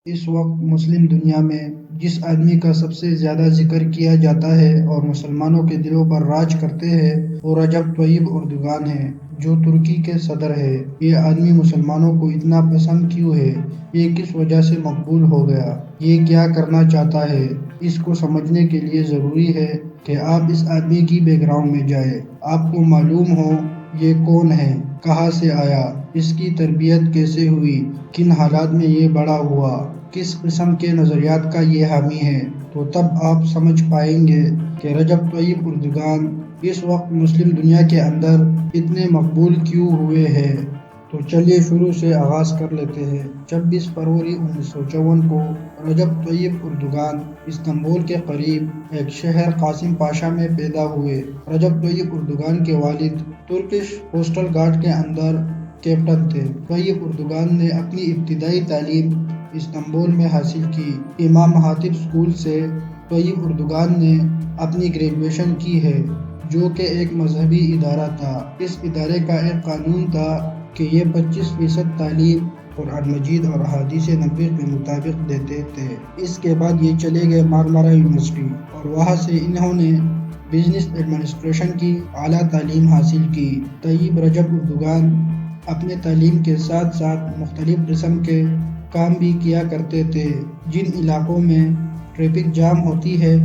اس وقت مسلم دنیا میں جس آدمی کا سب سے زیادہ ذکر کیا جاتا ہے اور مسلمانوں کے دلوں پر راج کرتے ہیں وہ رجب طیب اردگان ہے، جو ترکی کے صدر ہے۔ یہ آدمی مسلمانوں کو اتنا پسند کیوں ہے؟ یہ کس وجہ سے مقبول ہو گیا؟ یہ کیا کرنا چاہتا ہے؟ اس کو سمجھنے کے لیے ضروری ہے کہ آپ اس آدمی کی بیک گراؤنڈ میں جائیں۔ آپ کو معلوم ہو یہ کون ہے، کہاں سے آیا، اس کی تربیت کیسے ہوئی، کن حالات میں یہ بڑا ہوا، کس قسم کے نظریات کا یہ حامی ہے، تو تب آپ سمجھ پائیں گے کہ رجب طیب اردگان اس وقت مسلم دنیا کے اندر اتنے مقبول کیوں ہوئے ہیں۔ تو چلیے شروع سے آغاز کر لیتے ہیں۔ 26 فروری 1954 کو رجب طیب اردگان استنبول کے قریب ایک شہر قاسم پاشا میں پیدا ہوئے۔ رجب طیب اردگان کے والد ترکش کوسٹل گارڈ کے اندر کیپٹن تھے۔ طیب اردگان نے اپنی ابتدائی تعلیم استنبول میں حاصل کی۔ امام ہاتب اسکول سے طیب اردگان نے اپنی گریجویشن کی ہے، جو کہ ایک مذہبی ادارہ تھا۔ اس ادارے کا ایک قانون تھا کہ یہ 25% تعلیم قرآن مجید اور احادیث نبوی کے مطابق دیتے تھے۔ اس کے بعد یہ چلے گئے مارمارا یونیورسٹی اور وہاں سے انہوں نے بزنس ایڈمنسٹریشن کی اعلیٰ تعلیم حاصل کی۔ طیب رجب اردگان اپنے تعلیم کے ساتھ ساتھ مختلف قسم کے کام بھی کیا کرتے تھے۔ جن علاقوں میں ٹریفک جام ہوتی ہے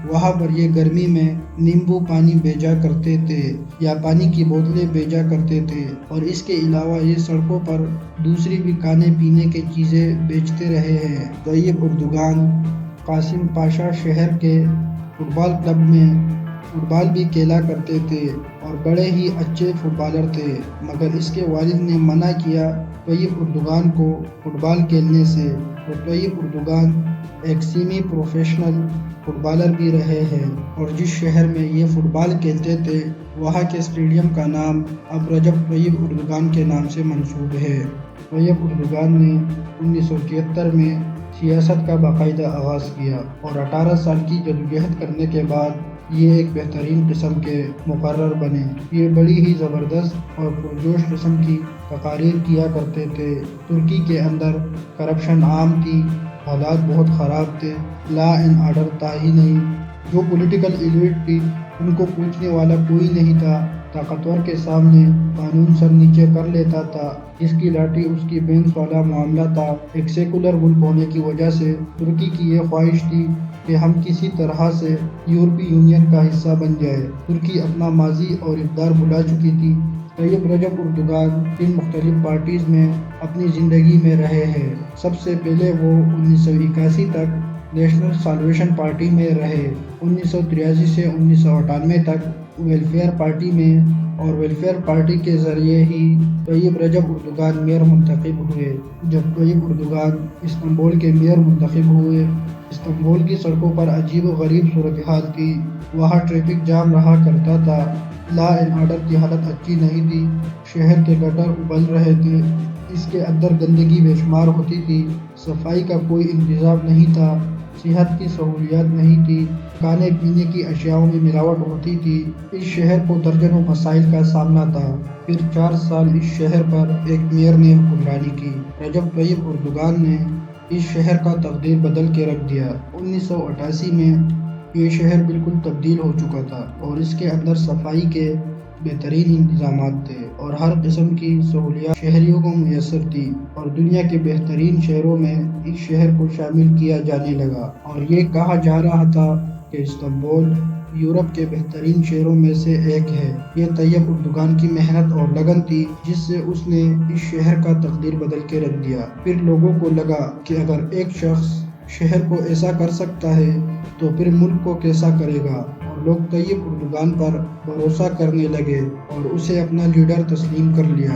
وہاں پر یہ گرمی میں نیمبو پانی بھیجا کرتے تھے یا پانی کی بوتلیں بھیجا کرتے تھے، اور اس کے علاوہ یہ سڑکوں پر دوسری بھی کھانے پینے کی چیزیں بیچتے رہے ہیں۔ طیب اردگان قاسم پاشا شہر کے فٹ بال کلب میں فٹ بال بھی کھیلا کرتے تھے اور بڑے ہی اچھے فٹ بالر تھے، مگر اس کے والد نے منع کیا طیب اردگان کو فٹ بال کھیلنے سے۔ تو طیب اردگان ایک سیمی پروفیشنل فٹ بالر بھی رہے ہیں، اور جس شہر میں یہ فٹ بال کھیلتے تھے وہاں کے اسٹیڈیم کا نام اب رجب طیب اردگان کے نام سے منسوب ہے۔ طیب اردگان نے 1973 میں سیاست کا باقاعدہ آغاز کیا اور 18 سال کی جدوجہد کرنے کے بعد یہ ایک بہترین قسم کے مقرر بنے۔ یہ بڑی ہی زبردست اور پرجوش قسم کی تقاریر کیا کرتے تھے۔ ترکی کے اندر کرپشن عام تھی، حالات بہت خراب تھے، لا اینڈ آرڈر تھا ہی نہیں۔ جو پولیٹیکل ایلیٹ تھی ان کو پوچھنے والا کوئی نہیں تھا۔ طاقتور کے سامنے قانون سر نیچے کر لیتا تھا، جس کی لاٹھی اس کی بینس والا معاملہ تھا۔ ایک سیکولر ملک ہونے کی وجہ سے ترکی کی یہ خواہش تھی کہ ہم کسی طرح سے یورپی یونین کا حصہ بن جائے۔ ترکی اپنا ماضی اور اقدار بھلا چکی تھی۔ طیب رجب اردگان 3 مختلف پارٹیز میں اپنی زندگی میں رہے ہیں۔ سب سے پہلے وہ 1981 تک نیشنل سالویشن پارٹی میں رہے، 1983 سے 1998 تک ویلفیئر پارٹی میں، اور ویلفیئر پارٹی کے ذریعے ہی طیب رجب اردگان میئر منتخب ہوئے۔ جب طیب اردگان استنبول کے میئر منتخب ہوئے، استنبول کی سڑکوں پر عجیب و غریب صورتحال تھی۔ وہاں ٹریفک جام رہا کرتا تھا، لا اینڈ آرڈر کی حالت اچھی نہیں تھی، شہر کے گٹر ابل رہے تھے، اس کے اندر گندگی بے شمار ہوتی تھی، صفائی کا کوئی انتظام نہیں تھا، صحت کی سہولیات نہیں تھی، کھانے پینے کی اشیاء میں ملاوٹ ہوتی تھی۔ اس شہر کو درجنوں مسائل کا سامنا تھا۔ پھر 4 سال اس شہر پر ایک میئر نے حکمرانی کی۔ رجب طیب اردگان نے اس شہر کا تقدیر بدل کے رکھ دیا۔ 1988 میں یہ شہر بالکل تبدیل ہو چکا تھا اور اس کے اندر صفائی کے بہترین انتظامات تھے اور ہر قسم کی سہولیات شہریوں کو میسر تھی، اور دنیا کے بہترین شہروں میں اس شہر کو شامل کیا جانے لگا، اور یہ کہا جا رہا تھا کہ استنبول یورپ کے بہترین شہروں میں سے ایک ہے۔ یہ طیب اردگان کی محنت اور لگن تھی جس سے اس نے اس شہر کا تقدیر بدل کے رکھ دیا۔ پھر لوگوں کو لگا کہ اگر ایک شخص شہر کو ایسا کر سکتا ہے تو پھر ملک کو کیسا کرے گا، اور لوگ طیب اردگان پر بھروسہ کرنے لگے اور اسے اپنا لیڈر تسلیم کر لیا۔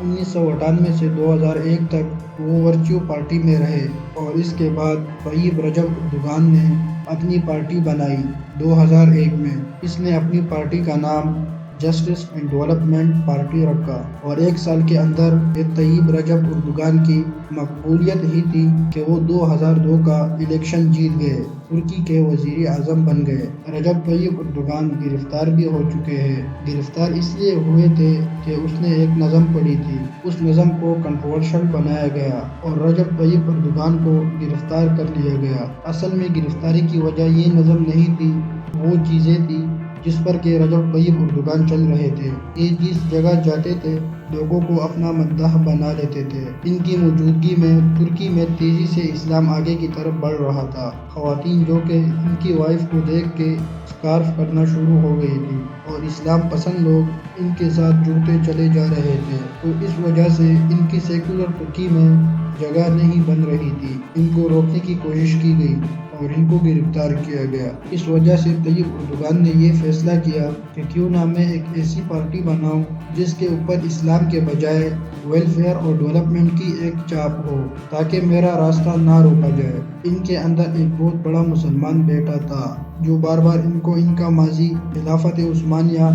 1998 سے 2001 تک وہ ورچیو پارٹی میں رہے، اور اس کے بعد طیب رجب اردگان نے اپنی پارٹی بنائی 2001 میں۔ اس نے اپنی پارٹی کا نام جسٹس اینڈ ڈیولپمنٹ پارٹی رکھا اور 1 سال کے اندر یہ طیب رجب اردوغان کی مقبولیت ہی تھی کہ وہ 2002 کا الیکشن جیت گئے، ترکی کے وزیر اعظم بن گئے۔ رجب طیب اردوغان گرفتار بھی ہو چکے ہیں۔ گرفتار اس لیے ہوئے تھے کہ اس نے ایک نظم پڑھی تھی، اس نظم کو کنٹروورشل بنایا گیا اور رجب طیب اردوغان کو گرفتار کر لیا گیا۔ اصل میں گرفتاری کی وجہ یہ نظم نہیں تھی، وہ چیزیں تھی جس پر کہ رجب طیب اردوغان چل رہے تھے۔ یہ جس جگہ جاتے تھے لوگوں کو اپنا مداح بنا لیتے تھے۔ ان کی موجودگی میں ترکی میں تیزی سے اسلام آگے کی طرف بڑھ رہا تھا۔ خواتین جو کہ ان کی وائف کو دیکھ کے اسکارف کرنا شروع ہو گئی تھی اور اسلام پسند لوگ ان کے ساتھ جڑتے چلے جا رہے تھے، تو اس وجہ سے ان کی سیکولر ترکی میں جگہ نہیں بن رہی تھی۔ ان کو روکنے کی کوشش کی گئی اور ان کو گرفتار کیا گیا۔ اس وجہ سے طیب اردوغان نے یہ فیصلہ کیا کہ کیوں نہ میں ایک ایسی پارٹی بناؤں جس کے اوپر اسلام کے بجائے ویلفیئر اور ڈیولپمنٹ کی ایک چھاپ ہو، تاکہ میرا راستہ نہ روکا جائے۔ ان کے اندر ایک بہت بڑا مسلمان بیٹا تھا جو بار بار ان کو ان کا ماضی، خلافت عثمانیہ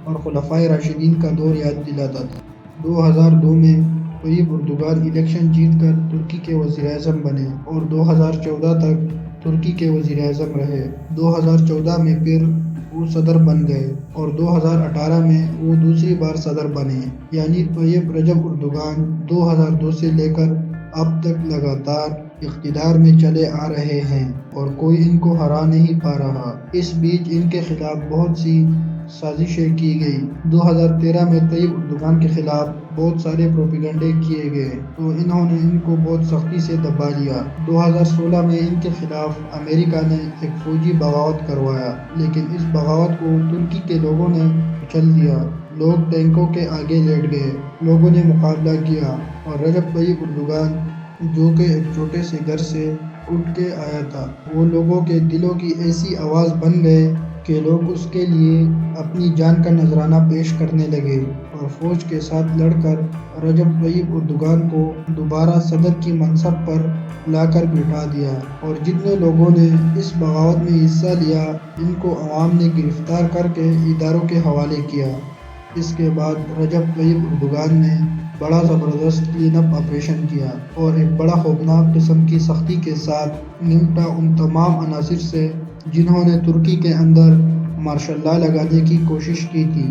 اور خلفائے راشدین کا دور یاد دلاتا تھا۔ 2002 میں طیب اردوغان الیکشن جیت کر ترکی کے وزیر اعظم بنے اور 2014 تک ترکی کے وزیر اعظم رہے۔ 2014 میں پھر وہ صدر بن گئے اور 2018 میں وہ دوسری بار صدر بنے۔ یعنی طیب رجب اردوغان 2002 سے لے کر اب تک لگاتار اقتدار میں چلے آ رہے ہیں اور کوئی ان کو ہرا نہیں پا رہا۔ اس بیچ ان کے خلاف بہت سی سازشیں کی گئی۔ 2013 میں طیب اردوغان کے خلاف بہت سارے پروپیگنڈے کیے گئے تو انہوں نے ان کو بہت سختی سے دبا لیا۔ 2016 میں ان کے خلاف امریکہ نے ایک فوجی بغاوت کروایا، لیکن اس بغاوت کو ترکی کے لوگوں نے کچل دیا۔ لوگ ٹینکوں کے آگے لیٹ گئے، لوگوں نے مقابلہ کیا اور رجب طیب اردوغان جو کہ ایک چھوٹے سے گھر سے اٹھ کے آیا تھا، وہ لوگوں کے دلوں کی ایسی آواز بن گئے کہ لوگ اس کے لیے اپنی جان کا نذرانہ پیش کرنے لگے اور فوج کے ساتھ لڑ کر رجب طیب اردوغان کو دوبارہ صدر کی منصب پر لا کر بٹھا دیا۔ اور جتنے لوگوں نے اس بغاوت میں حصہ لیا ان کو عوام نے گرفتار کر کے اداروں کے حوالے کیا۔ اس کے بعد رجب طیب اردوغان نے بڑا زبردست کلین اپ آپریشن کیا اور ایک بڑا خوفناک قسم کی سختی کے ساتھ نمٹا ان تمام عناصر سے جنہوں نے ترکی کے اندر مارشل لا لگانے کی کوشش کی تھی۔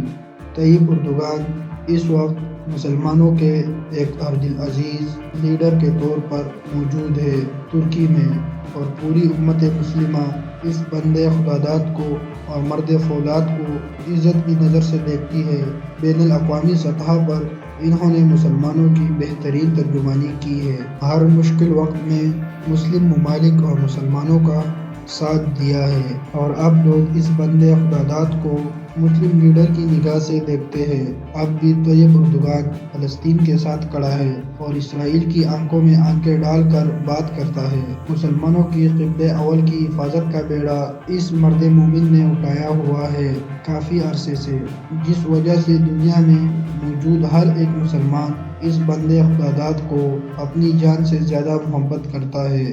طیب اردوغان اس وقت مسلمانوں کے ایک ارجل عزیز لیڈر کے طور پر موجود ہے ترکی میں، اور پوری امت مسلمہ اس بندے خداداد کو اور مرد فولاد کو عزت کی نظر سے دیکھتی ہے۔ بین الاقوامی سطح پر انہوں نے مسلمانوں کی بہترین ترجمانی کی ہے، ہر مشکل وقت میں مسلم ممالک اور مسلمانوں کا ساتھ دیا ہے، اور اب لوگ اس بندے خداداد کو مسلم لیڈر کی نگاہ سے دیکھتے ہیں۔ اب بھی طیب اردوغان فلسطین کے ساتھ کھڑا ہے اور اسرائیل کی آنکھوں میں آنکھیں ڈال کر بات کرتا ہے۔ مسلمانوں کی قبلہ اول کی حفاظت کا بیڑا اس مرد مومن نے اٹھایا ہوا ہے کافی عرصے سے، جس وجہ سے دنیا میں موجود ہر ایک مسلمان اس بندے خداداد کو اپنی جان سے زیادہ محبت کرتا ہے۔